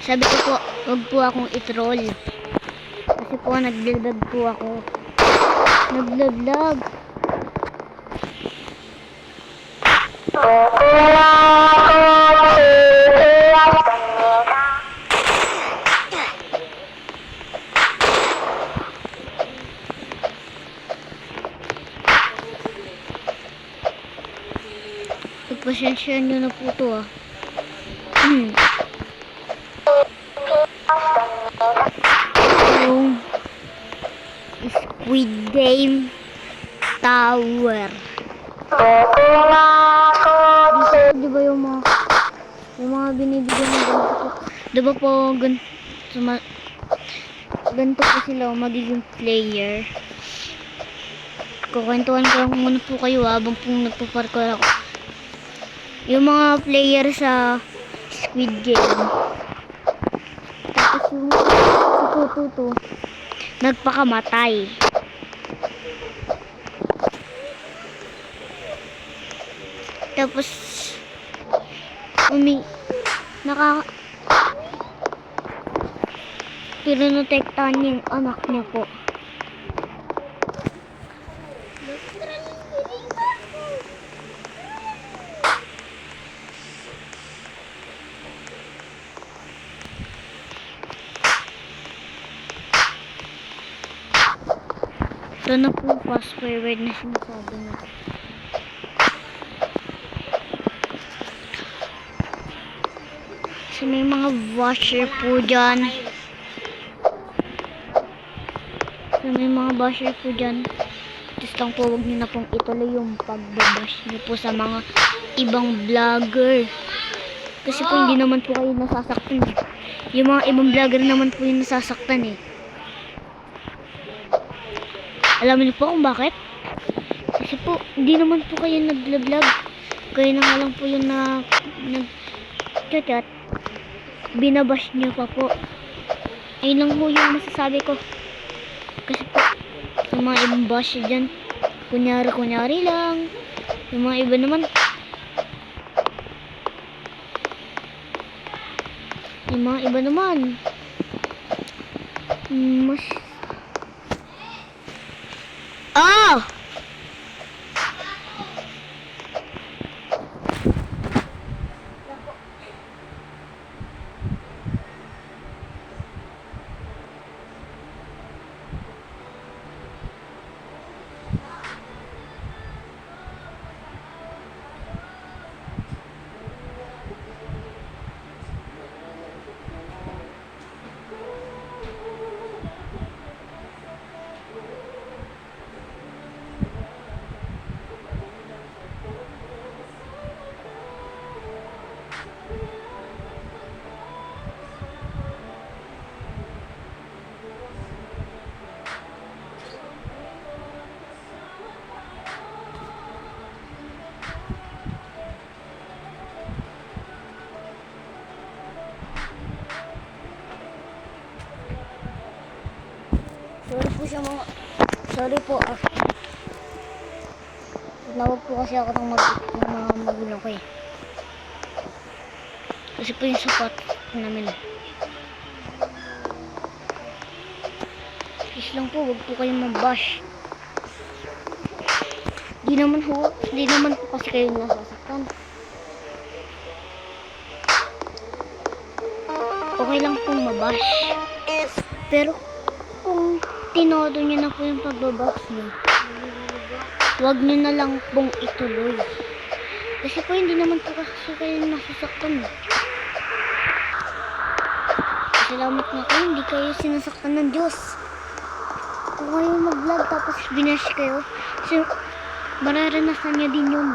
Sabi ko po, wag po akong i-troll. Kasi po, naglalag po ako. Naglalag. Pagpasensya nyo na po to ah. Yung Squid Game Tower. Dito, di ba yung mga binibigyan ng ganito po? Di ba po ganito po sila magiging player? Kukwentuhan ko lang muna po kayo habang po nagpo-parkour ako. Yung mga player sa Squid Game. Tapos yung tututo nagpakamatay. Tapos pinotektahan niya yung anak niya po. Ito na po fast forward na sinasabi niya. Kasi may mga washer po dyan. Just lang po, huwag nyo na pong ituloy yung pagbabash nyo po sa mga ibang vlogger. Kasi po hindi naman po kayo nasasaktan eh. Yung mga ibang vlogger naman po yung nasasaktan eh. Alam niyo po kung bakit? Kasi po, hindi naman po kayo nag-vlog. Kayo na nga lang po yung nag-chat. Binabash niyo pa po. Ayun lang po yung masasabi ko. Kasi po, yung mga ibang bash dyan, kunyari lang. Yung mga iba naman, mas sorry po ah. Tinawag po kasi ako ng mga magulang ko eh. Kasi po yung support namin. Please lang po, wag po kayong mabash. Di naman po kasi kayo nasasaktan. Okay lang pong mabash. Pero kung tinodo nyo na po yung pagbabash nyo, wag nyo na lang pong ituloy. Kasi po hindi naman po kasi kayo nasasaktan. Salamat nga kayo, hindi kayo sinasaktan ng Diyos. Kung kayo mag-vlog tapos binash kayo, kasi mararanasan nyo din yun.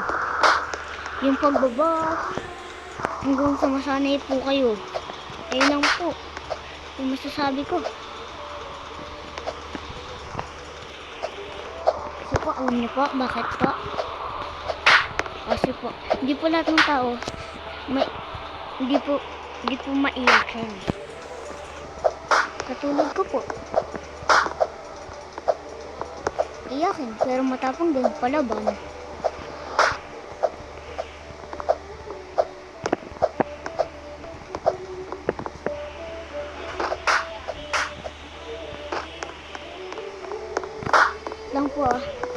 Yung pagbabash, hanggang sa masanay po kayo. Ayun lang po yung masasabi ko. Kasi po, alam niyo po, bakit po? Kasi po, hindi po lahat ng tao hindi po maiyakin. Katulad ko po. Iyakin, pero matapang din palaban. lang po ah.